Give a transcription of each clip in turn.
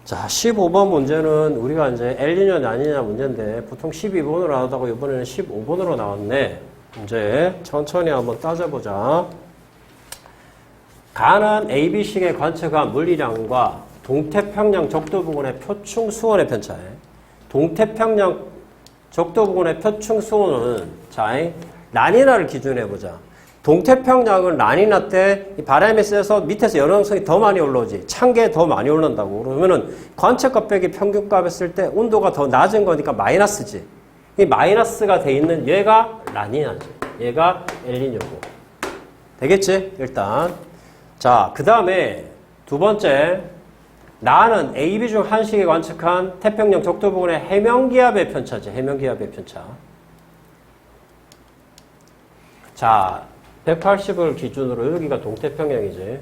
자, 15번 문제는 우리가 이제 엘니뇨 아니냐 문제인데 보통 12번으로 나오다가 이번에는 15번으로 나왔네. 이제 천천히 한번 따져보자. 가는 AB식의 관측한 물리량과 동태평양 적도 부근의 표층 수온의 편차에 동태평양 적도 부근의 표층 수온은 자, 라니나를 기준으로 해보자. 동태평양은 라니나 때 바람이 세서 밑에서 열왕성이 더 많이 올라오지. 찬게 더 많이 올라온다고. 그러면은 관측값 빼기 평균값 했을 때 온도가 더 낮은 거니까 마이너스지. 이 마이너스가 돼 있는 얘가 라니나지. 얘가 엘니뇨고. 되겠지? 일단. 자, 그 다음에 두 번째. 나는 AB 중 한 식에 관측한 태평양 적도 부근의 해면기압의 편차지. 해면기압의 편차. 자, 180을 기준으로 여기가 동태평양이지.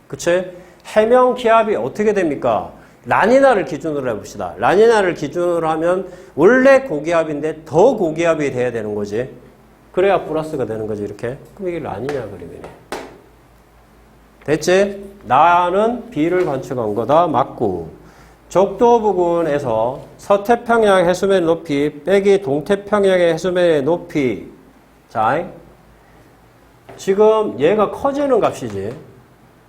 그치? 해면기압이 어떻게 됩니까? 라니나를 기준으로 해봅시다. 라니나를 기준으로 하면 원래 고기압인데 더 고기압이 돼야 되는 거지. 그래야 플러스가 되는 거지, 이렇게. 그럼 이게 라니냐 그림이네. 됐지? 나는 B를 관측한 거다. 맞고. 적도 부근에서 서태평양 해수면 높이 빼기 동태평양의 해수면의 높이. 자, 지금 얘가 커지는 값이지.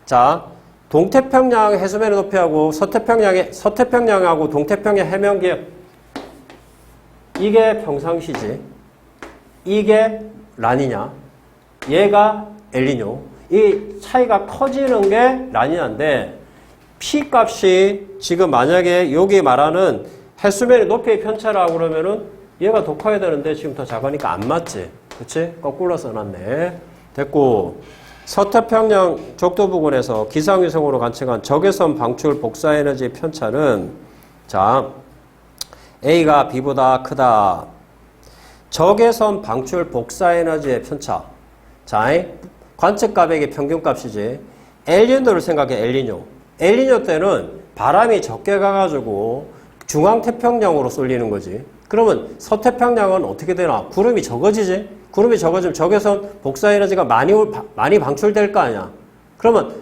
자, 동태평양 해수면의 높이하고 서태평양하고 동태평양 해면기압. 이게 평상시지. 이게 라니냐. 얘가 엘니뇨. 이 차이가 커지는 게 라니냐인데 P 값이 지금 만약에 여기 말하는 해수면의 높이의 편차라고 그러면은 얘가 더 커야 되는데 지금 더 작으니까 안 맞지. 그치? 거꾸로 써놨네. 됐고, 서태평양 적도 부근에서 기상위성으로 관측한 적외선 방출 복사에너지 편차는 자, A가 B보다 크다. 적외선 방출 복사에너지의 편차. 자, 관측값의 평균값이지. 엘니뇨를 생각해, 엘니뇨. 엘니뇨 때는 바람이 적게 가가지고 중앙태평양으로 쏠리는 거지. 그러면 서태평양은 어떻게 되나? 구름이 적어지지? 구름이 적어지면 적외선 복사에너지가 많이 방출될 거 아니야. 그러면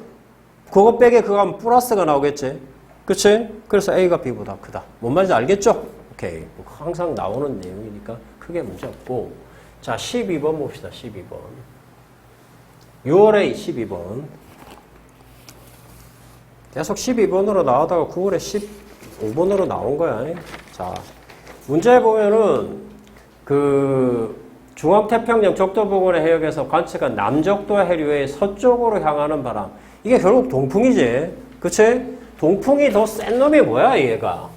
그거 빼게 그거 하면 플러스가 나오겠지? 그치? 그래서 A가 B보다 크다. 뭔 말인지 알겠죠? 오케이. 항상 나오는 내용이니까 크게 문제 없고. 자, 12번 봅시다. 12번. 6월에 12번. 계속 12번으로 나오다가 9월에 15번으로 나온 거야. 자, 문제 보면은 중앙태평양 적도 부근의 해역에서 관측한 남적도 해류의 서쪽으로 향하는 바람. 이게 결국 동풍이지. 그치? 동풍이 더 센 놈이 뭐야, 얘가?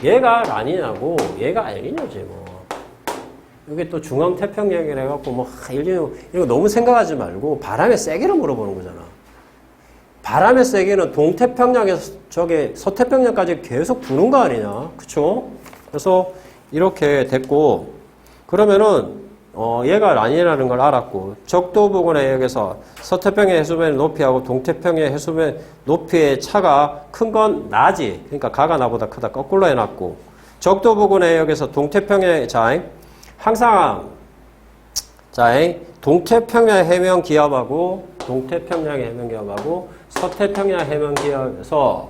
얘가 라니냐고, 얘가 엘니뇨지, 뭐. 여기 또 중앙태평양이라 해갖고, 뭐, 엘니뇨, 이런 거 너무 생각하지 말고, 바람의 세기를 물어보는 거잖아. 바람의 세기는 동태평양에서 서태평양까지 계속 부는 거 아니냐? 그쵸? 그래서 이렇게 됐고, 그러면은, 얘가 라니냐라는 걸 알았고, 적도 부근의 해역에서 서태평양 해수면 높이하고 동태평양 해수면 높이의 차가 큰 건 나지. 그러니까 가가 나보다 크다. 거꾸로 해놨고, 적도 부근의 해역에서 동태평양, 항상, 동태평양 해면 기압하고, 동태평양 해면 기압하고, 서태평양 해면 기압에서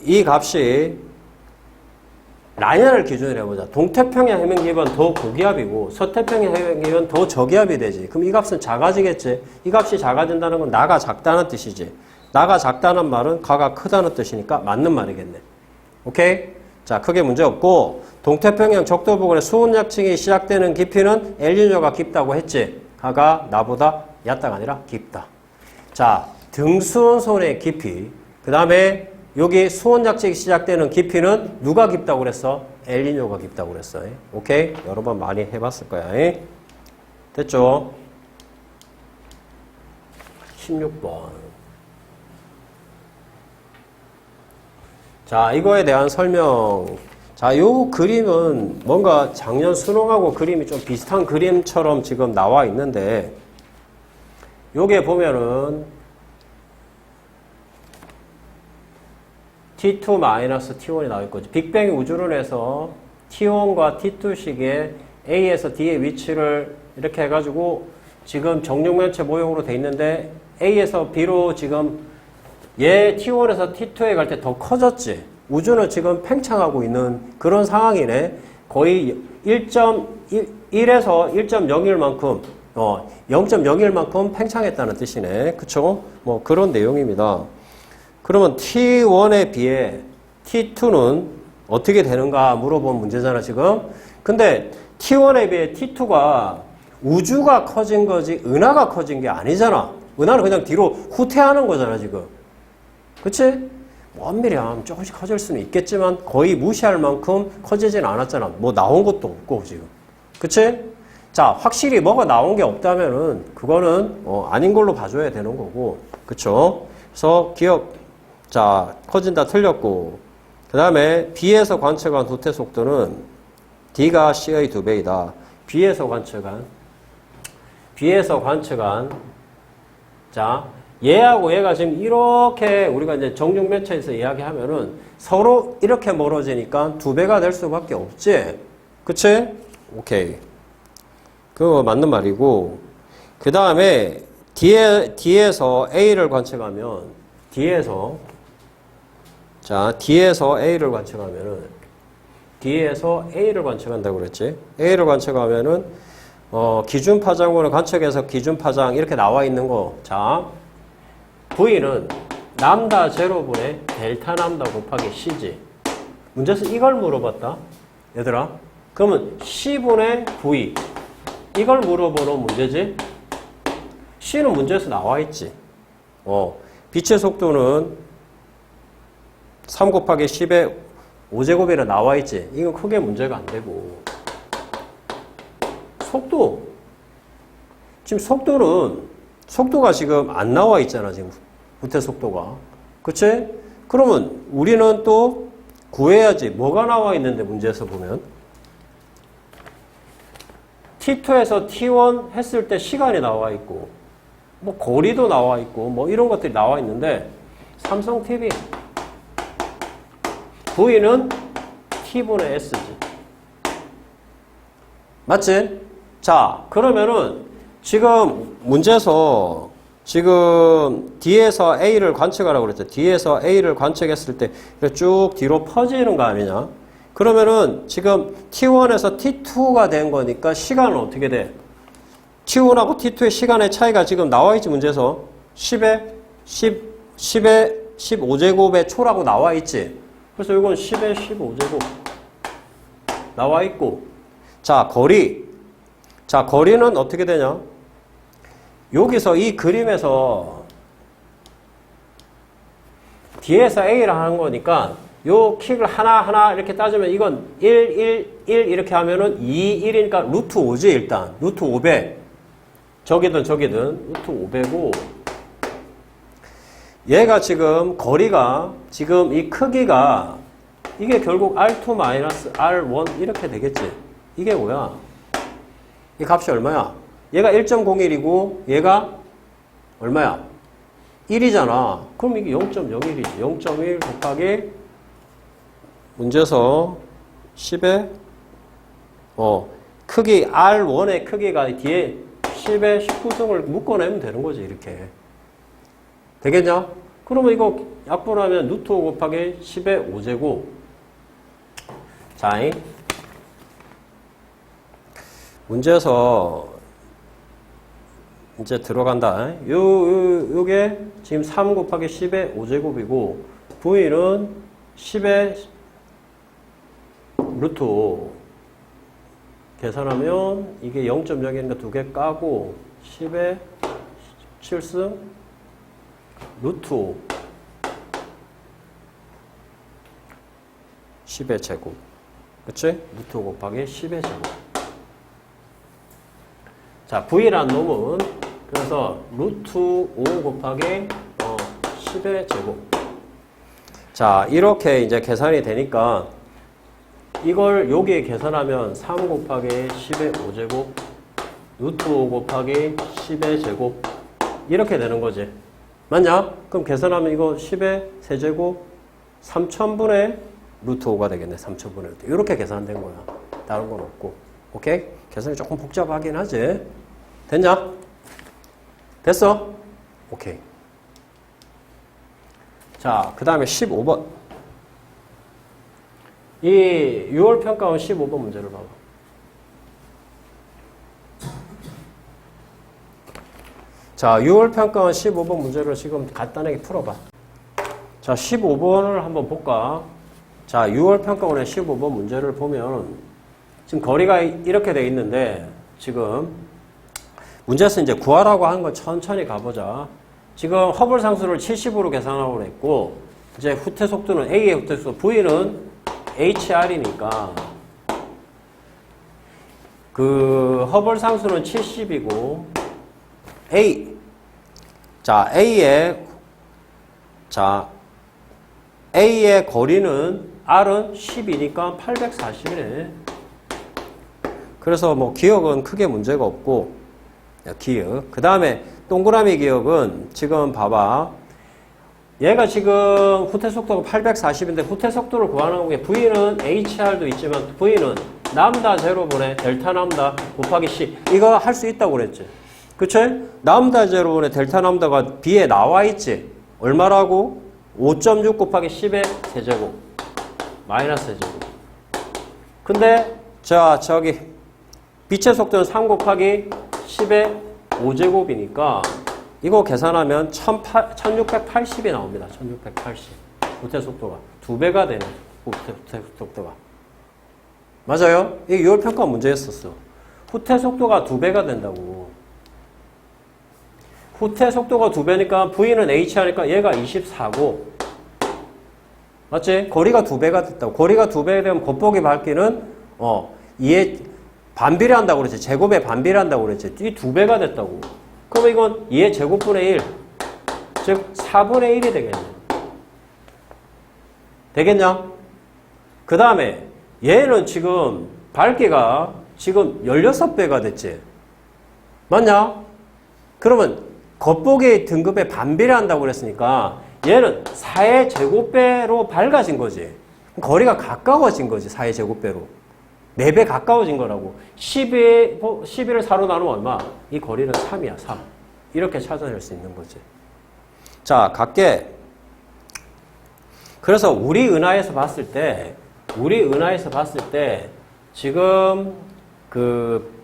이 값이 라니냐를 기준으로 해보자. 동태평양 해면기압은 더 고기압이고 서태평양 해면기압은 더 저기압이 되지. 그럼 이 값은 작아지겠지. 이 값이 작아진다는 건 나가 작다는 뜻이지. 나가 작다는 말은 가가 크다는 뜻이니까 맞는 말이겠네. 오케이? 자, 크게 문제 없고 동태평양 적도 부근의 수온 약층이 시작되는 깊이는 엘니뇨가 깊다고 했지. 가가 나보다 얕다가 아니라 깊다. 자, 등수온선의 깊이. 그 다음에 여기 수온 약층이 시작되는 깊이는 누가 깊다고 그랬어? 엘니뇨가 깊다고 그랬어. 오케이? 여러 번 많이 해봤을 거야. 됐죠? 16번. 자, 이거에 대한 설명. 자, 요 그림은 뭔가 작년 수능하고 그림이 좀 비슷한 그림처럼 지금 나와 있는데, 요게 보면은 T2-T1이 나올 거지. 빅뱅이 우주를 해서 T1과 T2식의 A에서 D의 위치를 이렇게 해가지고 지금 정육면체 모형으로 돼 있는데 A에서 B로 지금 얘 T1에서 T2에 갈 때 더 커졌지. 우주는 지금 팽창하고 있는 그런 상황이네. 거의 1.1에서 1.01만큼 0.01만큼 팽창했다는 뜻이네. 그쵸? 뭐 그런 내용입니다. 그러면 T1에 비해 T2는 어떻게 되는가 물어본 문제잖아 지금. 근데 T1에 비해 T2가 우주가 커진 거지 은하가 커진 게 아니잖아. 은하는 그냥 뒤로 후퇴하는 거잖아 지금. 그치? 엄밀히 하면 조금씩 커질 수는 있겠지만 거의 무시할 만큼 커지진 않았잖아. 뭐 나온 것도 없고 지금. 그치? 자, 확실히 뭐가 나온 게 없다면은 그거는 아닌 걸로 봐줘야 되는 거고. 그쵸? 그래서 자, 커진다 틀렸고. 그 다음에 B에서 관측한 도태 속도는 D가 C의 2배이다. B에서 관측한 자, 얘하고 얘가 지금 이렇게 우리가 이제 정육면체에서 이야기하면은 서로 이렇게 멀어지니까 2배가 될 수밖에 없지. 그치? 오케이. 그거 맞는 말이고. 그 다음에 D에서 A를 관측하면 D에서 A를 관측한다고 그랬지. A를 관측하면은 기준 파장으로 관측해서 기준 파장 이렇게 나와 있는 거. 자, V는 람다 제로분의 델타 람다 곱하기 C지. 문제에서 이걸 물어봤다. 얘들아. 그러면 C분의 V. 이걸 물어보는 문제지. C는 문제에서 나와 있지. 빛의 속도는 3 곱하기 10의 5제곱이라 나와 있지. 이건 크게 문제가 안 되고. 지금 속도가 지금 안 나와 있잖아, 지금. 부태 속도가. 그치? 그러면 우리는 또 구해야지. 뭐가 나와 있는데, 문제에서 보면. T2에서 T1 했을 때 시간이 나와 있고, 뭐, 거리도 나와 있고, 뭐, 이런 것들이 나와 있는데, 삼성 TV. V는 T분의 S지. 맞지? 자, 그러면은 지금 문제에서 지금 D에서 A를 관측하라고 그랬죠. D에서 A를 관측했을 때 쭉 뒤로 퍼지는 거 아니냐? 그러면은 지금 T1에서 T2가 된 거니까 시간은 어떻게 돼? T1하고 T2의 시간의 차이가 지금 나와 있지, 문제에서. 10의 15제곱의 초라고 나와 있지. 그래서 이건 10의 15제곱 나와 있고. 자, 거리는 어떻게 되냐? 여기서 이 그림에서 D에서 A를 하는 거니까 요 킥을 하나하나 이렇게 따지면 이건 1 이렇게 하면은 2, 1이니까 루트 5지 일단. 루트 5배. 저기든 루트 5배고 얘가 지금 거리가 지금 이 크기가 이게 결국 R2-R1 이렇게 되겠지. 이게 뭐야? 이 값이 얼마야? 얘가 1.01이고 얘가 얼마야? 1이잖아. 그럼 이게 0.01이지. 0.1 곱하기 문제에서 10의 크기 R1의 크기가 뒤에 10의 19승을 묶어내면 되는 거지. 이렇게. 되겠냐? 그러면 이거 약분하면 루트 5 곱하기 10의 5제곱. 자, 문제에서 이제 들어간다. 요게 지금 3 곱하기 10의 5제곱이고 V는 10의 루트 5 계산하면 이게 0.0이니까 2개 까고 10의 7승 루트 5 10의 제곱. 그치? 루트 5 곱하기 10의 제곱. 자, V라는 놈은 그래서 루트 5 곱하기 10의 제곱. 자, 이렇게 이제 계산이 되니까 이걸 여기에 계산하면 3 곱하기 10의 5제곱 루트 5 곱하기 10의 제곱 이렇게 되는 거지. 맞냐? 그럼 계산하면 이거 10의 세제곱 3000분의 루트 5가 되겠네. 3000분의 루트. 이렇게 계산된 거야. 다른 건 없고. 오케이? 계산이 조금 복잡하긴 하지. 됐냐? 됐어? 오케이. 자, 그 다음에 15번. 이 6월 평가원 15번 문제를 봐봐. 자, 6월 평가원 15번 문제를 지금 간단하게 풀어봐. 자, 15번을 한번 볼까? 자, 6월 평가원의 15번 문제를 보면 지금 거리가 이렇게 돼 있는데 지금 문제에서 이제 구하라고 하는 건 천천히 가보자. 지금 허블 상수를 70으로 계산하고 그랬고 이제 후퇴 속도는 A의 후퇴 속도, V는 HR이니까 그 허블 상수는 70이고 A의 거리는 R은 10이니까 840이네. 그래서 뭐 기억은 크게 문제가 없고, 기억. 그 다음에 동그라미 기억은 지금 봐봐. 얘가 지금 후퇴 속도가 840인데 후퇴 속도를 구하는 게 V는 HR도 있지만 V는 람다 제로분의 델타 람다 곱하기 C. 이거 할 수 있다고 그랬지. 그치? 람다 제로분의 델타 람다가 B에 나와 있지. 얼마라고? 5.6 곱하기 10의 세제곱. 마이너스 세제곱. 근데 자 저기 빛의 속도는 3 곱하기 10의 5제곱이니까 이거 계산하면 1680이 나옵니다. 1680. 후퇴 속도가 2배가 되는 후퇴 속도가. 맞아요? 이게 6월 평가 문제였었어. 후퇴 속도가 2배가 된다고. 후퇴 속도가 2배니까 V는 H하니까 얘가 24고. 맞지? 거리가 2배가 됐다고. 거리가 2배가 되면 곱보기 밝기는 이에 반비례한다고 그랬지. 제곱에 반비례한다고 그랬지. 이 2배가 됐다고. 그럼 이건 2의 제곱분의 1. 즉 4분의 1이 되겠네. 되겠냐? 그 다음에 얘는 지금 밝기가 지금 16배가 됐지. 맞냐? 그러면 겉보기 등급에 반비례한다고 그랬으니까 얘는 4의 제곱배로 밝아진 거지. 거리가 가까워진 거지. 4의 제곱배로. 4배 가까워진 거라고. 11을 4로 나누면 얼마? 이 거리는 3이야. 3. 이렇게 찾아낼 수 있는 거지. 자, 각계. 그래서 우리 은하에서 봤을 때 지금 그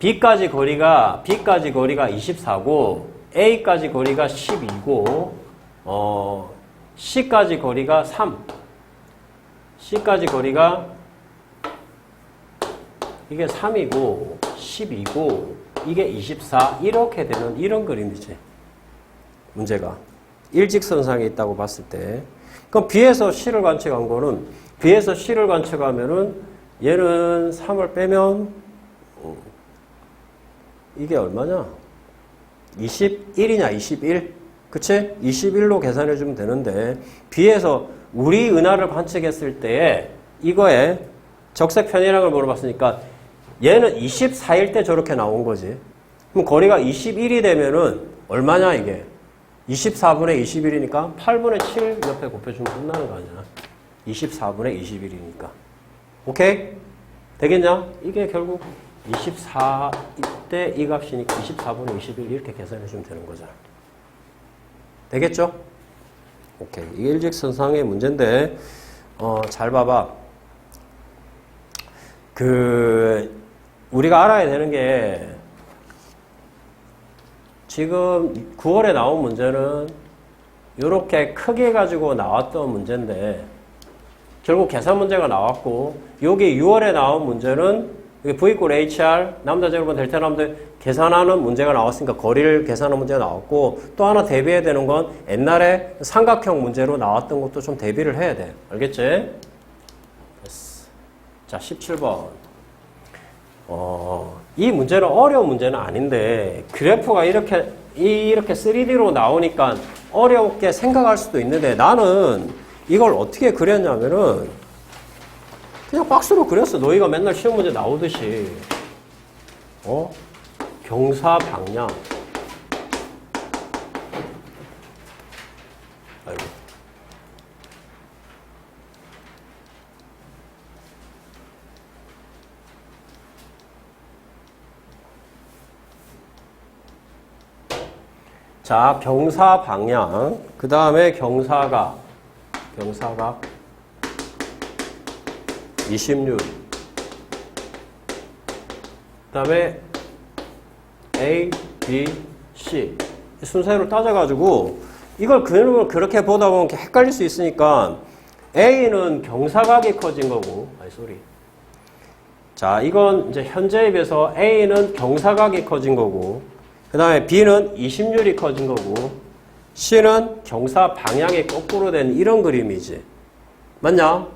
B까지 거리가 24고 A까지 거리가 12고 C까지 거리가 3. C까지 거리가 이게 3이고 12고 이게 24 이렇게 되는 이런 그림이지. 문제가 일직선상에 있다고 봤을 때 그럼 B에서 C를 관측한 거는 B에서 C를 관측하면은 얘는 3을 빼면 이게 얼마냐? 21이냐 21? 그치? 21로 계산해 주면 되는데 B에서 우리 은하를 관측했을 때에 이거에 적색 편이랑을 물어봤으니까 얘는 24일 때 저렇게 나온 거지. 그럼 거리가 21이 되면은 얼마냐 이게? 24분의 21이니까 8분의 7 옆에 곱해주면 끝나는 거 아니야. 24분의 21이니까. 오케이? 되겠냐? 이게 결국 24때 이 값이니까 24분의 21 이렇게 계산해주면 되는 거잖아. 되겠죠? 오케이. 이게 일직선상의 문제인데 잘 봐봐. 우리가 알아야 되는 게 지금 9월에 나온 문제는 이렇게 크게 가지고 나왔던 문제인데 결국 계산 문제가 나왔고 여기 6월에 나온 문제는 V = HR, 남다 제곱분 델타 남다 계산하는 문제가 나왔으니까 거리를 계산하는 문제가 나왔고 또 하나 대비해야 되는 건 옛날에 삼각형 문제로 나왔던 것도 좀 대비를 해야 돼. 알겠지? 자, 17번. 이 문제는 어려운 문제는 아닌데 그래프가 이렇게 3D로 나오니까 어렵게 생각할 수도 있는데 나는 이걸 어떻게 그렸냐면은 그냥 박스로 그렸어. 너희가 맨날 시험 문제 나오듯이 경사 방향 아이고. 자, 경사 방향, 그 다음에 경사각, 20률. 그 다음에 A, B, C. 순서로 따져가지고 이걸 그림을 그렇게 보다 보면 헷갈릴 수 있으니까 A는 경사각이 커진 거고, 자, 이건 이제 현재에 비해서 A는 경사각이 커진 거고, 그 다음에 B는 20률이 커진 거고, C는 경사 방향이 거꾸로 된 이런 그림이지. 맞냐?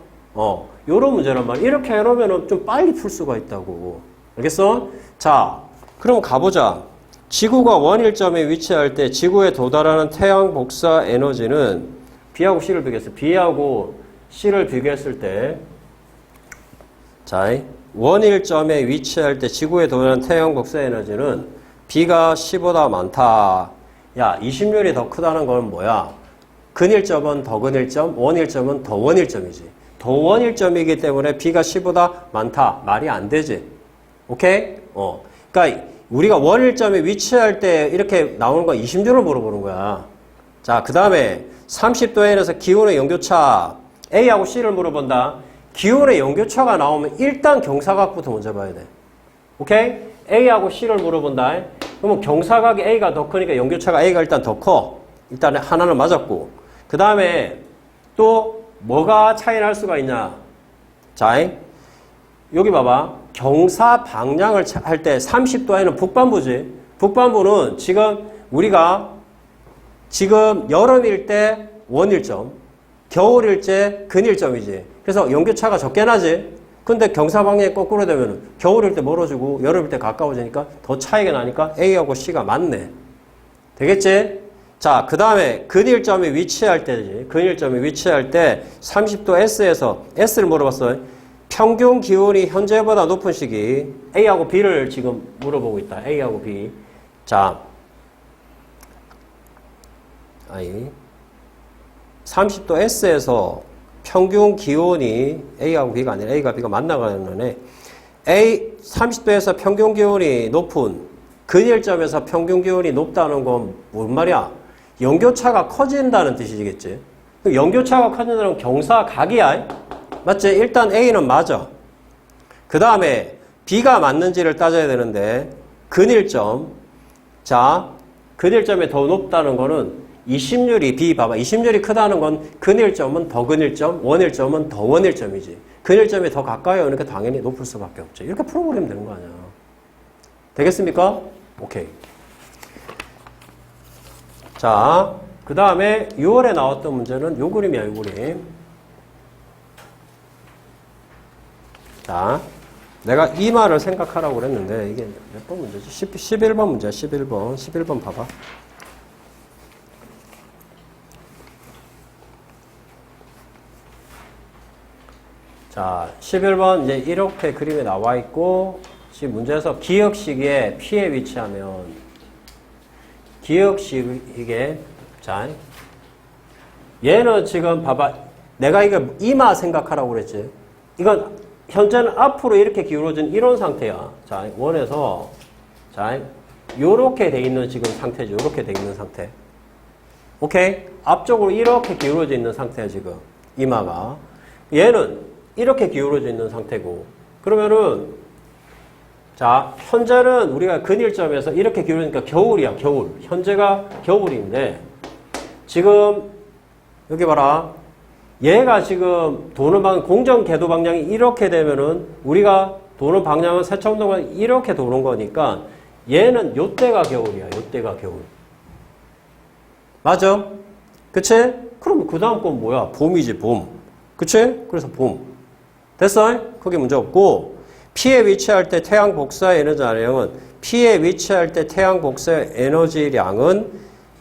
요런 문제란 말이야. 이렇게 해놓으면 좀 빨리 풀 수가 있다고. 알겠어? 자, 그럼 가보자. 지구가 원일점에 위치할 때 지구에 도달하는 태양 복사 에너지는 B하고 C를 비교했어. B하고 C를 비교했을 때, 자, 원일점에 위치할 때 지구에 도달하는 태양 복사 에너지는 B가 C보다 많다. 야, 20률이 더 크다는 건 뭐야? 근일점은 더 근일점, 원일점은 더 원일점이지. 더 원일점이기 때문에 B가 C보다 많다. 말이 안 되지. 오케이? 그러니까 우리가 원일점에 위치할 때 이렇게 나오는 건 20률을 물어보는 거야. 자, 그 다음에 30도에서 기온의 연교차 A하고 C를 물어본다. 기온의 연교차가 나오면 일단 경사각부터 먼저 봐야 돼. 오케이? A하고 C를 물어본다. 그러면 경사각이 A가 더 크니까 연교차가 A가 일단 더 커. 일단 하나는 맞았고. 그 다음에 또 뭐가 차이 날 수가 있냐. 자, 여기 봐봐. 경사 방향을 할 때 30도에는 북반부지. 북반부는 지금 우리가 지금 여름일 때 원일점, 겨울일 때 근일점이지. 그래서 연교차가 적게 나지. 근데 경사 방향이 거꾸로 되면 겨울일 때 멀어지고 여름일 때 가까워지니까 더 차이가 나니까 A하고 C가 맞네. 되겠지? 자, 그 다음에 근일점에 위치할 때지. 근일점에 위치할 때 30도 S에서 S를 물어봤어요. 평균 기온이 현재보다 높은 시기. A하고 B를 지금 물어보고 있다. A하고 B. 자, 30도 S에서 평균 기온이 A하고 B가 아니라 A가 B가 만나가는 애. 30도에서 평균 기온이 높은 근일점에서 평균 기온이 높다는 건 뭔 말이야? 연교차가 커진다는 뜻이겠지. 연교차가 커진다는 경사각이야. 맞지? 일단 A는 맞아. 그 다음에 B가 맞는지를 따져야 되는데 근일점. 자, 근일점이 더 높다는 거는 20률이 B 봐봐. 20률이 크다는 건 근일점은 더 근일점, 원일점은 더 원일점이지. 근일점이 더 가까이 오니까 당연히 높을 수밖에 없죠. 이렇게 풀어버리면 되는 거 아니야. 되겠습니까? 오케이. 자, 그 다음에 6월에 나왔던 문제는 요 그림이야, 요 그림. 자, 내가 이 말을 생각하라고 그랬는데 이게 몇 번 문제지? 11번 문제야, 11번. 11번 봐봐. 자, 11번 이제 이렇게 그림에 나와 있고 지금 문제에서 기역식의 P에 위치하면 기역식의 자, 얘는 지금 봐봐. 내가 이거 이마 생각하라고 그랬지. 이건 현재는 앞으로 이렇게 기울어진 이런 상태야. 자, 원에서 자, 요렇게 돼 있는 지금 상태죠. 요렇게 돼 있는 상태. 오케이? 앞쪽으로 이렇게 기울어져 있는 상태야, 지금. 이마가. 얘는 이렇게 기울어져 있는 상태고. 그러면은 자, 현재는 우리가 근일점에서 이렇게 기울으니까 겨울이야, 겨울. 현재가 겨울인데 지금 여기 봐라. 얘가 지금 도는 방향, 공정 궤도 방향이 이렇게 되면은 우리가 도는 방향은 세차운동가 이렇게 도는 거니까 얘는 요때가 겨울이야. 요때가 겨울. 맞아? 그치? 그럼 그 다음 건 뭐야? 봄이지, 봄. 그치? 그래서 봄. 됐어? 크게 문제 없고 P에 위치할 때 태양 복사 에너지량은 P에 위치할 때 태양 복사 에너지량은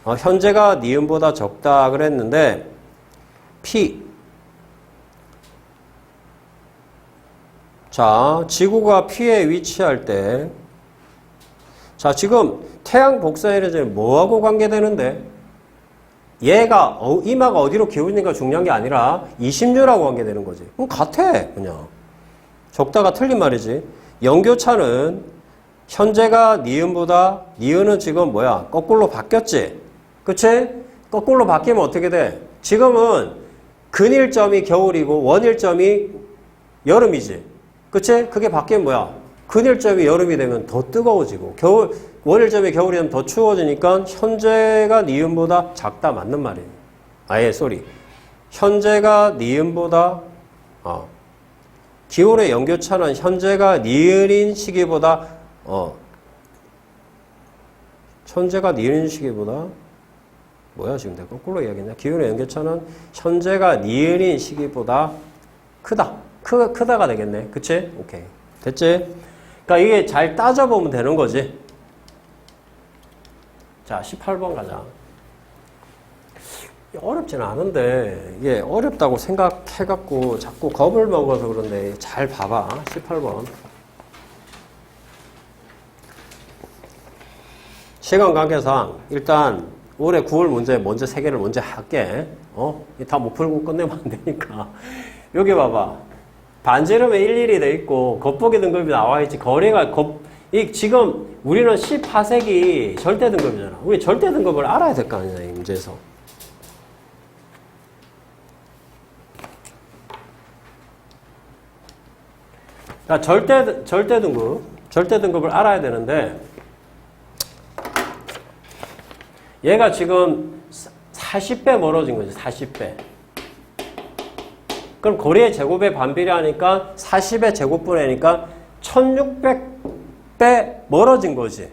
현재가 니은보다 적다 그랬는데 P 자, 지구가 P에 위치할 때 자, 지금 태양 복사 에너지는 뭐하고 관계되는데? 얘가 이마가 어디로 기울니까 중요한 게 아니라 20류라고 관계되는 거지. 그럼 같아 그냥. 적다가 틀린 말이지. 연교차는 현재가 니은보다 니은은 지금 뭐야? 거꾸로 바뀌었지. 그치? 거꾸로 바뀌면 어떻게 돼? 지금은 근일점이 겨울이고 원일점이 여름이지. 그치? 그게 바뀌면 뭐야? 근일점이 여름이 되면 더 뜨거워지고 월일점이 겨울이 되면 더 추워지니까 현재가 니은보다 작다 맞는 말이에요. 아예 쏘리. 현재가 니은보다 기온의 연교차는 현재가 니은인 시기보다 현재가 니은인 시기보다 뭐야 지금 내가 거꾸로 이야기했냐? 기온의 연교차는 현재가 니은인 시기보다 크다가 되겠네. 그치? 오케이. 됐지? 그러니까 이게 잘 따져보면 되는 거지. 자, 18번 가자. 어렵지는 않은데 이게 어렵다고 생각해갖고 자꾸 겁을 먹어서 그런데 잘 봐봐. 18번. 시간 관계상 일단 올해 9월 문제 먼저 3개를 먼저 할게. 다 못 풀고 끝내면 안 되니까. 여기 봐봐. 반지름에 일일이 돼 있고 겉보기 등급이 나와 있지. 거리가 지금 우리는 18색이 절대 등급이잖아. 우리 절대 등급을 알아야 될 거 아니야, 이 문제에서. 자, 절대 등급을 알아야 되는데 얘가 지금 40배 멀어진 거지, 40배. 그럼 거리의 제곱에 반비례하니까 40의 제곱분의 니까 1600배 멀어진 거지.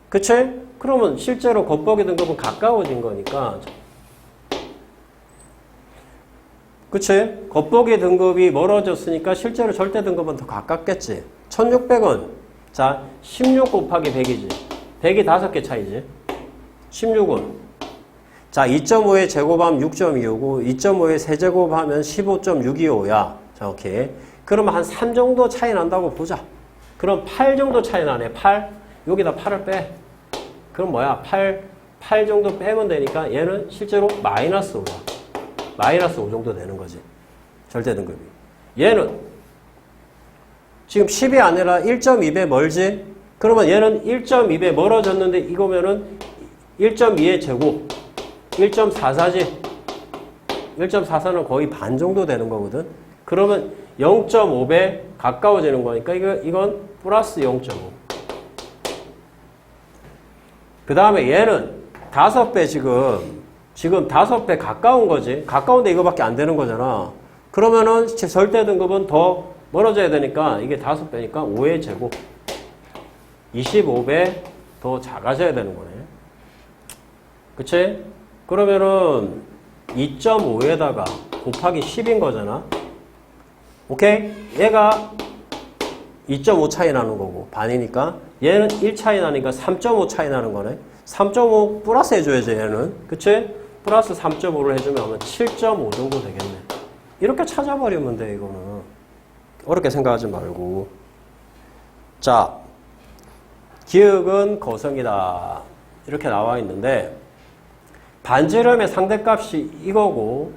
그치? 그러면 실제로 겉보기 등급은 가까워진 거니까. 그치? 겉보기 등급이 멀어졌으니까 실제로 절대 등급은 더 가깝겠지. 1600은 자 16 곱하기 100이지. 100이 5개 차이지. 16은 자 2.5의 제곱하면 6.25고 2.5의 세제곱하면 15.625야. 자 오케이. 그러면 한 3 정도 차이 난다고 보자. 그럼 8 정도 차이 나네. 8. 여기다 8을 빼. 그럼 뭐야? 8 정도 빼면 되니까 얘는 실제로 마이너스 5야. 마이너스 5 정도 되는 거지. 절대 등급이. 얘는 지금 10이 아니라 1.2배 멀지? 그러면 얘는 1.2배 멀어졌는데 이거면은 1.2의 제곱 1.44지. 1.44는 거의 반 정도 되는 거거든. 그러면 0.5배 가까워지는 거니까 이건 플러스 0.5. 그 다음에 얘는 5배 지금 5배 가까운 거지. 가까운데 이거밖에 안 되는 거잖아. 그러면은 절대 등급은 더 멀어져야 되니까 이게 5배니까 5의 제곱 25배 더 작아져야 되는 거네. 그치? 그러면은 2.5에다가 곱하기 10인 거잖아. 오케이? 얘가 2.5 차이 나는 거고 반이니까 얘는 1 차이 나니까 3.5 차이 나는 거네. 3.5 플러스 해줘야지 얘는. 그치? 플러스 3.5를 해주면 7.5 정도 되겠네. 이렇게 찾아버리면 돼 이거는. 어렵게 생각하지 말고. 자, 기역은 거성이다. 이렇게 나와 있는데 반지름의 상대값이 이거고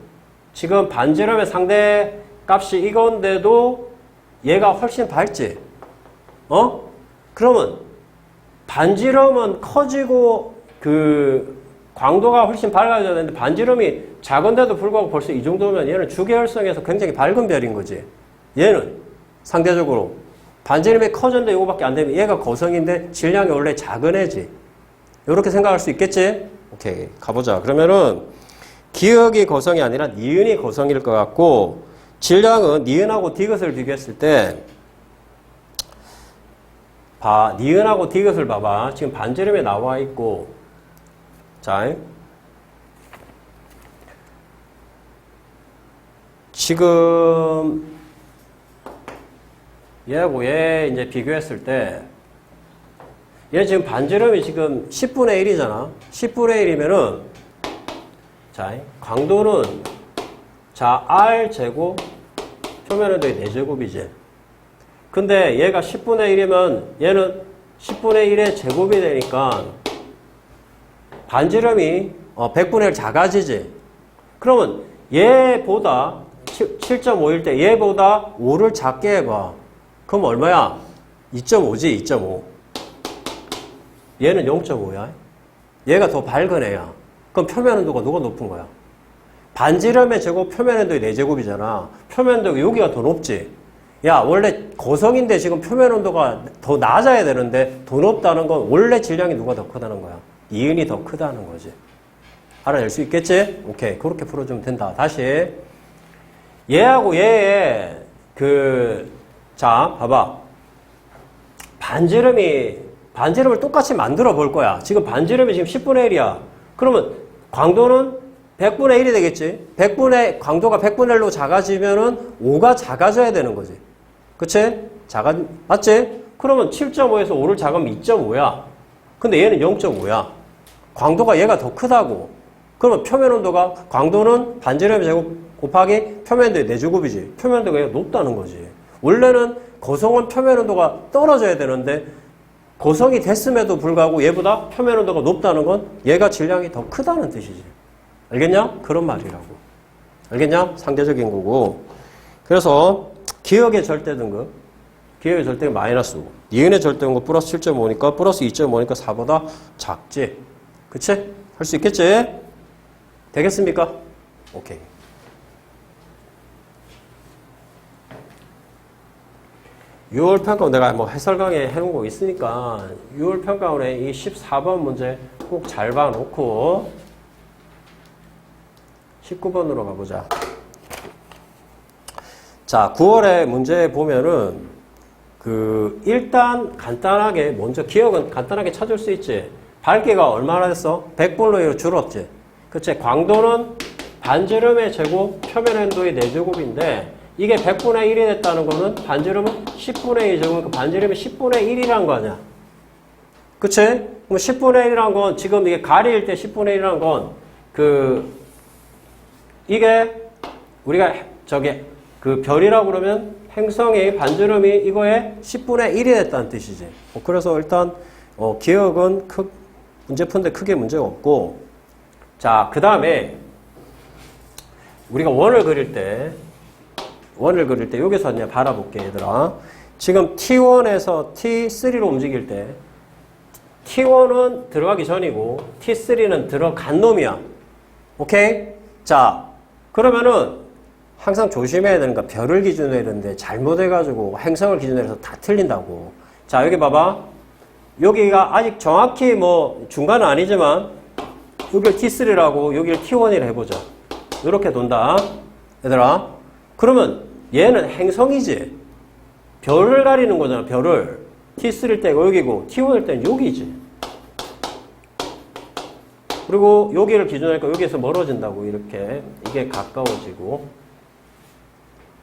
지금 반지름의 상대값이 이건데도 얘가 훨씬 밝지? 그러면 반지름은 커지고 그 광도가 훨씬 밝아져야 되는데 반지름이 작은데도 불구하고 벌써 이 정도면 얘는 주계열성에서 굉장히 밝은 별인 거지. 얘는 상대적으로 반지름이 커졌는데 이거밖에 안 되면 얘가 거성인데 질량이 원래 작은 애지. 이렇게 생각할 수 있겠지? 오케이, 가보자. 그러면은 기역이 거성이 아니라 니은이 거성일 것 같고 질량은 니은하고 디귿을 비교했을 때 니은하고 디귿을 봐봐. 지금 반지름에 나와 있고 자 지금 얘하고 얘 이제 비교했을 때 얘 지금 반지름이 지금 10분의 1이잖아. 10분의 1이면은 자, 광도는 자, R 제곱 표면에 더해 4제곱이지. 근데 얘가 10분의 1이면 얘는 10분의 1의 제곱이 되니까 반지름이 100분의 1 작아지지. 그러면 얘보다 7.5일 때 얘보다 5를 작게 해봐. 그럼 얼마야? 2.5지, 2.5. 얘는 0.5야. 얘가 더 밝은 애야. 그럼 표면온도가 누가 높은 거야? 반지름의 제곱 표면온도의 4제곱이잖아. 표면온도가 여기가 더 높지. 야, 원래 고성인데 지금 표면 온도가 더 낮아야 되는데 더 높다는 건 원래 질량이 누가 더 크다는 거야? 이은이 더 크다는 거지. 알아낼 수 있겠지? 오케이. 그렇게 풀어주면 된다. 다시. 얘하고 얘의 자, 봐봐. 반지름을 똑같이 만들어 볼 거야. 지금 반지름이 지금 10분의 1이야. 그러면 광도는 100분의 1이 되겠지? 광도가 100분의 1로 작아지면은 5가 작아져야 되는 거지. 그치? 맞지? 그러면 7.5에서 5를 작으면 2.5야. 근데 얘는 0.5야. 광도가 얘가 더 크다고. 그러면 표면 온도가, 광도는 반지름의 제곱 곱하기 표면 온도의 4제곱이지. 표면 온도가 얘가 높다는 거지. 원래는 고성은 표면 온도가 떨어져야 되는데 고성이 됐음에도 불구하고 얘보다 표면 온도가 높다는 건 얘가 질량이 더 크다는 뜻이지. 알겠냐? 그런 말이라고. 알겠냐? 상대적인 거고. 그래서 기억의 절대 등급. 기억의 절대가 마이너스 5. 니은의 절대 등급 플러스 7.5니까 플러스 2.5니까 4보다 작지. 그치? 할 수 있겠지? 되겠습니까? 오케이. 유월평가원 내가 뭐 해설 강의 해놓은 거 있으니까 유월평가원에 이 14번 문제 꼭 잘 봐놓고 19번으로 가보자. 자, 9월에 문제 보면은 일단 간단하게 먼저 기억은 간단하게 찾을 수 있지. 밝기가 얼마나 됐어? 100분의 1로 줄었지. 그치? 광도는 반지름의 제곱, 표면 온도의 4제곱인데 이게 100분의 1이 됐다는 거는 반지름은 10분의 1 제곱이니까 반지름이 10분의 1이란 거 아니야. 그치? 그럼 10분의 1이란 건 지금 이게 가리일 때 10분의 1이란 건 이게 우리가 별이라고 그러면 행성의 반지름이 이거에 10분의 1이 됐다는 뜻이지. 그래서 일단 기억은 문제 푸는데 크게 문제가 없고, 자, 그 다음에 우리가 원을 그릴 때 여기서 그냥 바라볼게, 얘들아. 지금 T1에서 T3로 움직일 때 T1은 들어가기 전이고 T3는 들어간 놈이야. 오케이? 자, 그러면은 항상 조심해야 되는 거, 별을 기준으로 했는데 잘못해가지고 행성을 기준으로 해서 다 틀린다고. 자, 여기 봐봐. 여기가 아직 정확히 중간은 아니지만 여기를 T3라고 여기를 T1이라 해보자. 이렇게 돈다. 얘들아. 그러면 얘는 행성이지. 별을 가리는 거잖아, 별을. T3일 때가 여기고 T1일 때는 여기지. 그리고 여기를 기준으로 하니까 여기에서 멀어진다고, 이렇게. 이게 가까워지고.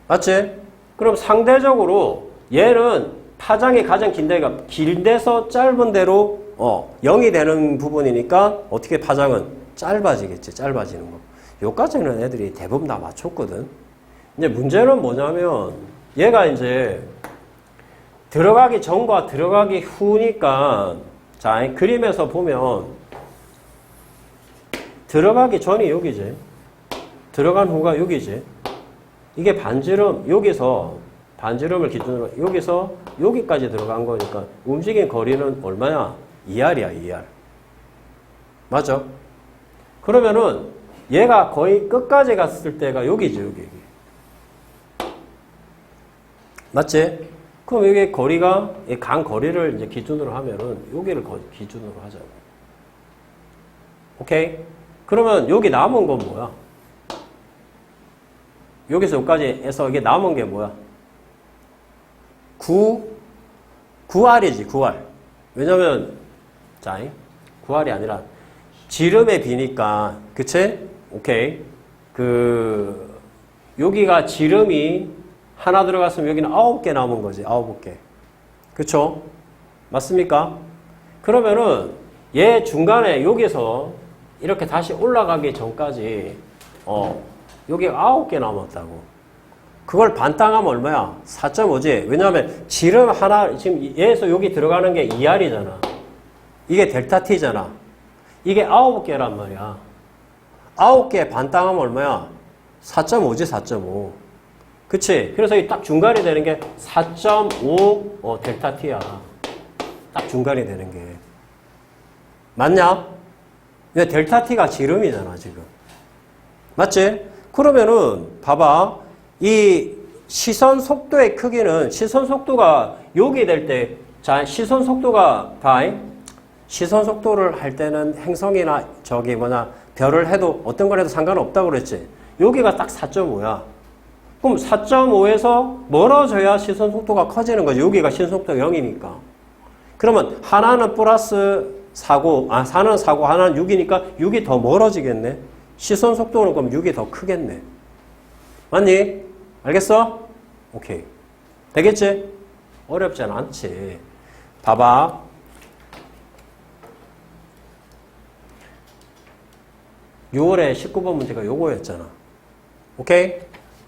맞지? 그럼 상대적으로 얘는 파장이 가장 긴 데가 긴 데서 짧은 데로 0이 되는 부분이니까 어떻게 파장은 짧아지겠지. 짧아지는 거. 요까지는 애들이 대부분 다 맞췄거든. 이제 문제는 뭐냐면 얘가 이제 들어가기 전과 들어가기 후니까, 자, 그림에서 보면 들어가기 전이 여기지. 들어간 후가 여기지. 이게 반지름, 여기서 반지름을 기준으로 여기서 여기까지 들어간 거니까 움직인 거리는 얼마야? 2R이야, 2R. 맞죠? 그러면은 얘가 거의 끝까지 갔을 때가 여기지, 여기. 맞지? 그럼 여기 거리가, 간 거리를 이제 기준으로 하면은 여기를 기준으로 하자고. 오케이? 그러면 여기 남은 건 뭐야? 여기서 여기까지 해서 이게 남은 게 뭐야? 9R이지, 9R. 왜냐면, 자, 9R이 아니라, 지름에 비니까, 그치? 오케이. 여기가 지름이 하나 들어갔으면 여기는 9개 남은 거지, 9개. 그쵸? 맞습니까? 그러면은, 얘 중간에 여기서 이렇게 다시 올라가기 전까지, 여기가 9개 남았다고. 그걸 반땅하면 얼마야? 4.5지. 왜냐하면 지름 하나, 지금 얘에서 여기 들어가는 게 2R이잖아. 이게 델타 T잖아. 이게 9개란 말이야. 9개 반땅하면 얼마야? 4.5지, 4.5. 그치? 그래서 이 딱 중간이 되는 게 4.5 델타 T야. 딱 중간이 되는 게. 맞냐? 근데 델타 T가 지름이잖아, 지금. 맞지? 그러면은, 봐봐. 이 시선 속도의 크기는 시선 속도가 여기 될 때, 자, 시선 속도가 시선 속도를 할 때는 행성이나 저기 뭐냐 별을 해도 어떤 걸 해도 상관없다고 그랬지. 여기가 딱 4.5야. 그럼 4.5에서 멀어져야 시선 속도가 커지는 거지. 여기가 시선 속도가 0이니까. 그러면 하나는 플러스 4고, 하나는 4고 하나는 6이니까 6이 더 멀어지겠네. 시선 속도는 그럼 6이 더 크겠네. 맞니? 알겠어? 오케이. 되겠지? 어렵진 않지. 봐봐. 6월에 19번 문제가 요거였잖아. 오케이?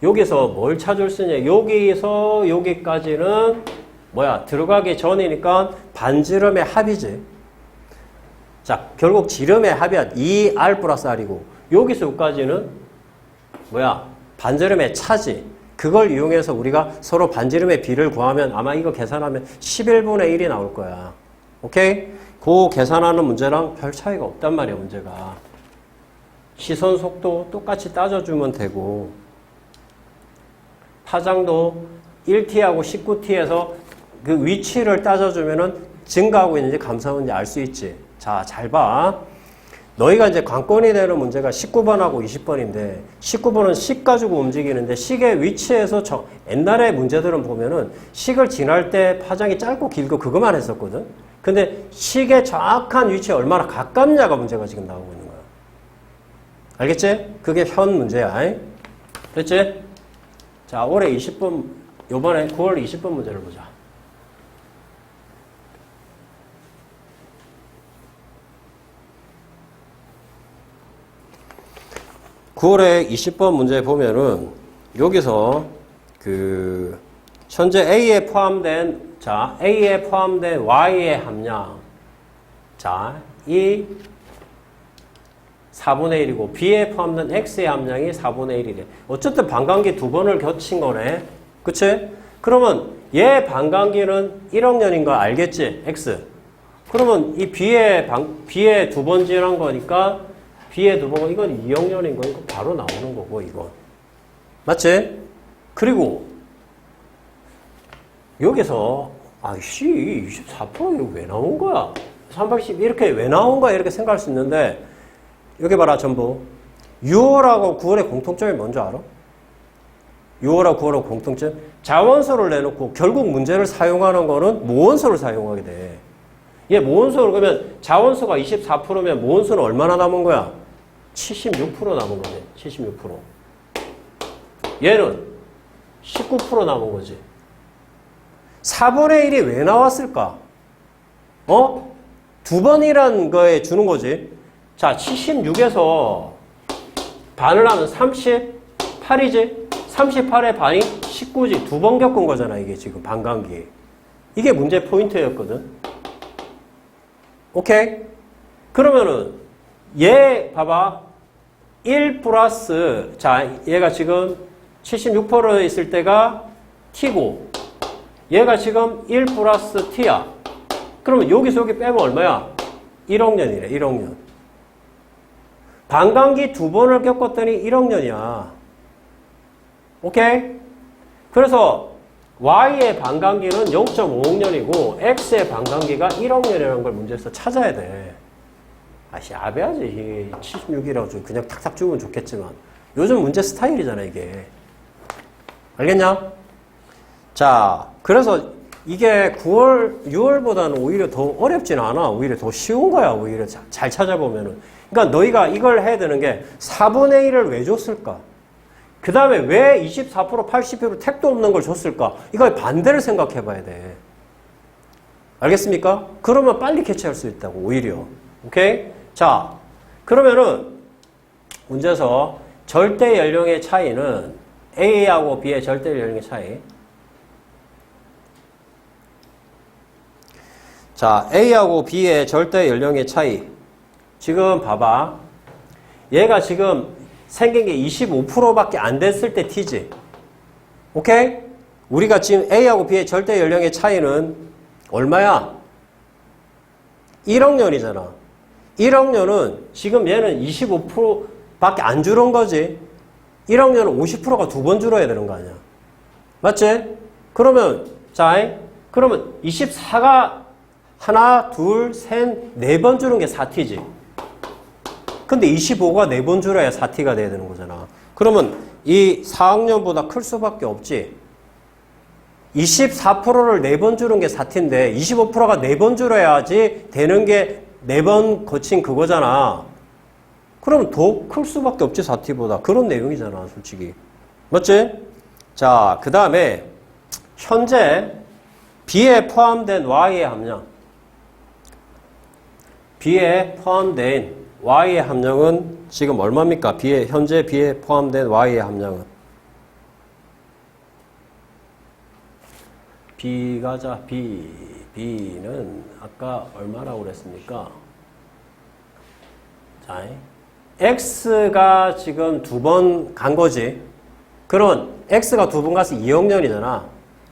여기서 뭘 찾을 수 있냐? 여기서 여기까지는 뭐야? 들어가기 전이니까 반지름의 합이지. 자, 결국 지름의 합이야. 2R 플러스 R이고 여기서 여기까지는 뭐야? 반지름의 차지. 그걸 이용해서 우리가 서로 반지름의 비를 구하면 아마 이거 계산하면 11분의 1이 나올 거야. 오케이? 그 계산하는 문제랑 별 차이가 없단 말이야, 문제가. 시선 속도 똑같이 따져주면 되고 파장도 1t하고 19t에서 그 위치를 따져주면은 증가하고 있는지 감소하는지 알 수 있지. 자, 잘 봐. 너희가 이제 관건이 되는 문제가 19번하고 20번인데 19번은 식 가지고 움직이는데 식의 위치에서 옛날의 문제들은 보면은 식을 지날 때 파장이 짧고 길고 그것만 했었거든. 근데 식의 정확한 위치에 얼마나 가깝냐가 문제가 지금 나오고 있는 거야. 알겠지? 그게 현 문제야. 됐지? 자, 올해 20번, 요번에 9월 20번 문제를 보자. (9월에) 20번 문제 보면은 여기서 그 현재 A에 포함된 A에 포함된 Y의 함량 이 4분의 1이고 B에 포함된 X의 함량이 4분의 1이래. 어쨌든 반감기 두 번을 겹친 거네. 그치? 그러면 얘 반감기는 1억 년인 거 알겠지? X. 그러면 이 B에 두 번 지난 거니까 B에 두 번, 이건 2억 년인 거, 이거 바로 나오는 거고, 이건. 맞지? 그리고 여기서 아이씨 24% 이거 왜 나온 거야? 310 이렇게 왜 나온 거야? 이렇게 생각할 수 있는데 여기 봐라 전부 6월하고 9월의 공통점이 뭔지 알아? 6월하고 9월의 공통점 자원수를 내놓고 결국 문제를 사용하는 거는 모원수를 사용하게 돼. 얘 모원수를 그러면 자원수가 24%면 모원수는 얼마나 남은 거야? 76% 남은 거지. 76%. 얘는 19% 남은 거지. 4분의 1이 왜 나왔을까? 두 번이란 거에 주는 거지. 자, 76에서 반을 하면 38이지? 38의 반이 19지. 두 번 겪은 거잖아, 이게 지금 반감기. 이게 문제 포인트였거든. 오케이? 그러면은, 얘, 봐봐. 1 플러스, 자, 얘가 지금 76% 있을 때가 t고, 얘가 지금 1 플러스 t야. 그러면 여기서 여기 빼면 얼마야? 1억 년이래, 1억 년. 반감기 두 번을 겪었더니 1억 년이야. 오케이? 그래서 Y의 반감기는 0.5억 년이고 X의 반감기가 1억 년이라는 걸 문제에서 찾아야 돼. 야배하지. 76이라고 그냥 탁탁 주면 좋겠지만 요즘 문제 스타일이잖아, 이게. 알겠냐? 자, 그래서 이게 6월보다는 오히려 더 어렵진 않아. 오히려 더 쉬운 거야. 오히려 잘 찾아보면은. 그러니까 너희가 이걸 해야 되는 게 4분의 1을 왜 줬을까? 그 다음에 왜 24%, 80% 택도 없는 걸 줬을까? 이걸 반대를 생각해 봐야 돼. 알겠습니까? 그러면 빨리 캐치할 수 있다고, 오히려. 오케이? 자, 그러면은 문제에서 절대 연령의 차이는 A하고 B의 절대 연령의 차이. 자, A하고 B의 절대 연령의 차이. 지금 봐봐. 얘가 지금 생긴 게 25%밖에 안 됐을 때 T지. 오케이? 우리가 지금 A하고 B의 절대 연령의 차이는 얼마야? 1억 년이잖아. 1억 년은 지금 얘는 25%밖에 안 줄은 거지. 1억 년은 50%가 두 번 줄어야 되는 거 아니야. 맞지? 그러면 그러면 24가 하나, 둘, 셋, 네 번 주는 게 4t지. 근데 25가 네 번 줄여야 4t가 돼야 되는 거잖아. 그러면 이 4학년보다 클 수밖에 없지. 24%를 4번 주는 게 4t인데 25%가 4번 줄여야지 되는 게 4번 거친 그거잖아. 그럼 더 클 수밖에 없지 4t보다. 그런 내용이잖아 솔직히. 맞지? 자, 그 다음에 현재 B에 포함된 Y의 함량. B에 포함된 Y의 함량은 지금 얼마입니까? 현재 B에 포함된 Y의 함량은. B 가자. B는 아까 얼마라고 그랬습니까? 자, X가 지금 2번 간 거지. 그러면 X가 2번 가서 2억년이잖아.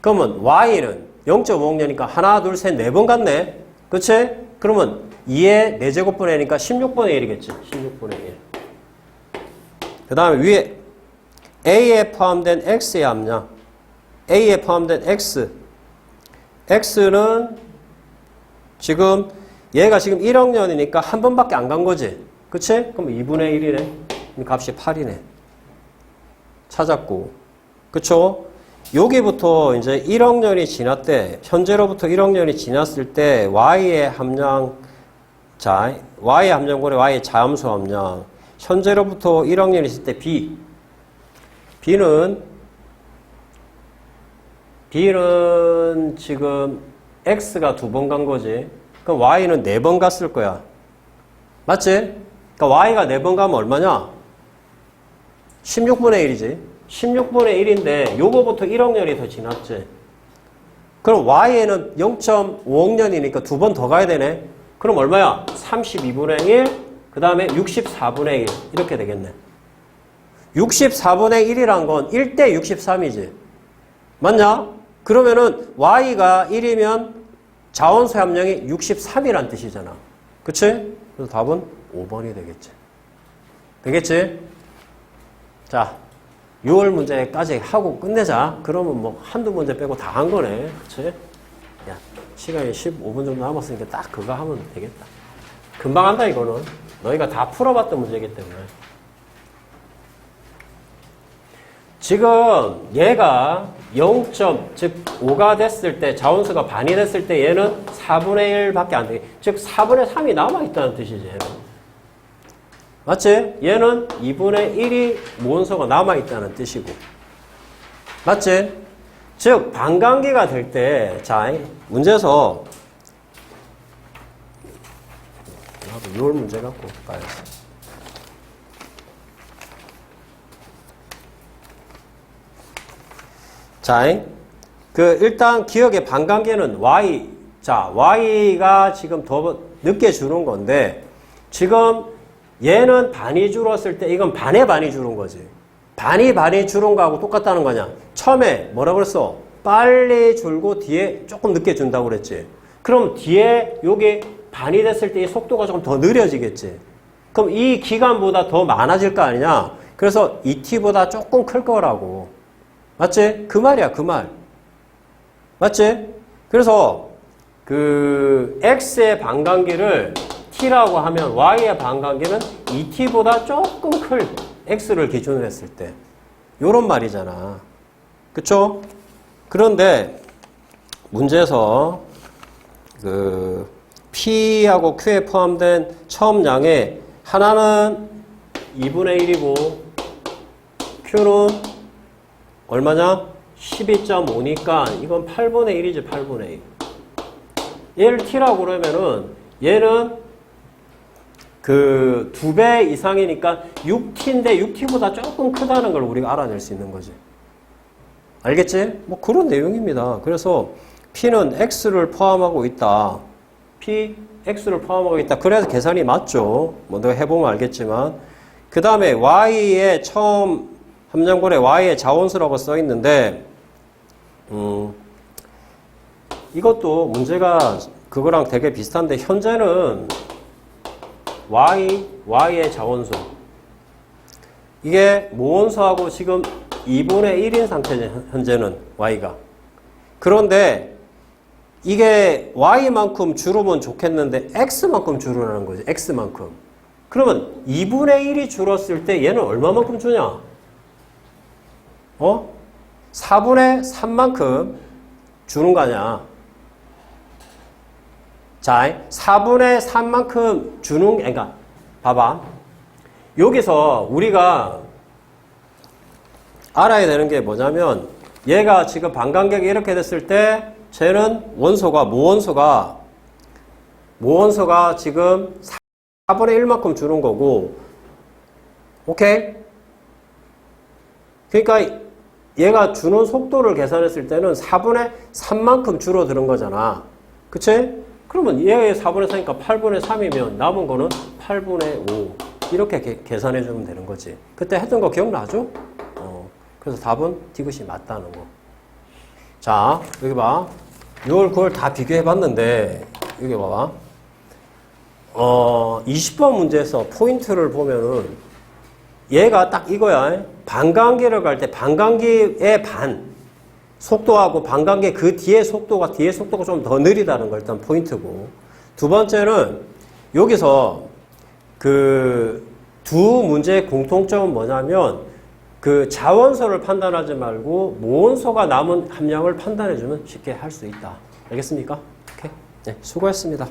그러면 Y는 0.5억년이니까 하나, 둘, 셋, 4번 갔네. 그치? 그러면 2의 4제곱분의 1이니까 16분의 1이겠지. 16분의 1. 그 다음에 위에 A에 포함된 X의 함량. A에 포함된 X. X는 지금 얘가 지금 1억년이니까 한 번밖에 안 간 거지. 그치? 그럼 2분의 1이네. 값이 8이네. 찾았고. 그쵸? 여기부터 이제 1억년이 지났대. 현재로부터 1억년이 지났을 때 Y의 함량, 자, Y의 함량분의 Y의 자함수 함량. 현재로부터 1억년이 있을 때 B. B는 지금 X가 2번 간 거지. 그럼 Y는 4번 갔을 거야. 맞지? 그러니까 Y가 4번 가면 얼마냐? 16분의 1이지. 16분의 1인데 요거부터 1억년이 더 지났지. 그럼 Y에는 0.5억년이니까 2번 더 가야 되네. 그럼 얼마야? 32분의 1, 그 다음에 64분의 1 이렇게 되겠네. 64분의 1이란 건 1대 63이지. 맞냐? 그러면은 Y가 1이면 자원수 함량이 63이란 뜻이잖아. 그치? 그래서 답은 5번이 되겠지. 되겠지? 자, 6월 문제까지 하고 끝내자. 그러면 뭐 한두 문제 빼고 다 한 거네. 그치? 야, 시간이 15분 정도 남았으니까 딱 그거 하면 되겠다. 금방 한다 이거는. 너희가 다 풀어봤던 문제이기 때문에. 지금 얘가 즉 5가 됐을 때, 자원수가 반이 됐을 때 얘는 4분의 1밖에 안 돼. 즉 4분의 3이 남아있다는 뜻이지 얘는. 맞지? 얘는 2분의 1이 모원수가 남아있다는 뜻이고. 맞지? 즉 반감기가 될 때, 자, 문제에서 6월 문제 갖고 가야지. 자, 일단 기억의 반감계는 Y. 자, Y가 지금 더 늦게 주는 건데, 지금 얘는 반이 줄었을 때, 이건 반에 반이 줄은 거지. 반이 줄은 거하고 똑같다는 거냐? 처음에 뭐라 그랬어? 빨리 줄고 뒤에 조금 늦게 준다고 그랬지. 그럼 뒤에 요게 반이 됐을 때 이 속도가 조금 더 느려지겠지. 그럼 이 기간보다 더 많아질 거 아니냐? 그래서 2t보다 조금 클 거라고. 맞지? 그 말이야, 그 말. 맞지? 그래서 그 x의 반감기를 t라고 하면 y의 반감기는 2t보다 조금 클 x를 기준으로 했을 때 요런 말이잖아. 그쵸? 그런데 문제에서 그 p하고 q에 포함된 처음 양의 하나는 2분의 1이고 q는 얼마냐? 12.5니까 이건 8분의 1이지 8분의 1. 얘를 t라고 그러면은 얘는 그 2배 이상이니까 6t인데 6t보다 조금 크다는 걸 우리가 알아낼 수 있는 거지. 알겠지? 뭐 그런 내용입니다. 그래서 p는 x를 포함하고 있다. p, x를 포함하고 있다. 그래서 계산이 맞죠. 뭐 너 해보면 알겠지만. 그 다음에 y의 처음 함량분의 y의 자원수라고 써 있는데 이것도 문제가 그거랑 되게 비슷한데 현재는 y의 자원수 이게 모원수하고 지금 2분의 1인 상태죠. 현재는 y가. 그런데 이게 y만큼 줄으면 좋겠는데 x만큼 줄으라는 거죠. x만큼. 그러면 2분의 1이 줄었을 때 얘는 얼마만큼 주냐? 4분의 3만큼 주는 거 아니야. 자, 4분의 3만큼 주는, 그러니까 봐봐. 여기서 우리가 알아야 되는 게 뭐냐면 얘가 지금 반간격이 이렇게 됐을 때 쟤는 모원소가 지금 4분의 1만큼 주는 거고, 오케이? 그러니까 얘가 주는 속도를 계산했을 때는 4분의 3만큼 줄어드는 거잖아. 그치? 그러면 얘의 4분의 4니까 8분의 3이면 남은 거는 8분의 5. 이렇게 계산해 주면 되는 거지. 그때 했던 거 기억나죠? 그래서 답은 디귿이 맞다는 거. 자, 여기 봐. 6월, 9월 다 비교해 봤는데, 여기 봐봐. 20번 문제에서 포인트를 보면은 얘가 딱 이거야. 반감기를 갈 때 반감기의 반 속도하고 반감기 그 뒤에 속도가 좀 더 느리다는 걸 일단 포인트고, 두 번째는 여기서 그 두 문제의 공통점은 뭐냐면 그 자원소를 판단하지 말고 모원소가 남은 함량을 판단해 주면 쉽게 할 수 있다. 알겠습니까? 오케이. 네, 수고했습니다.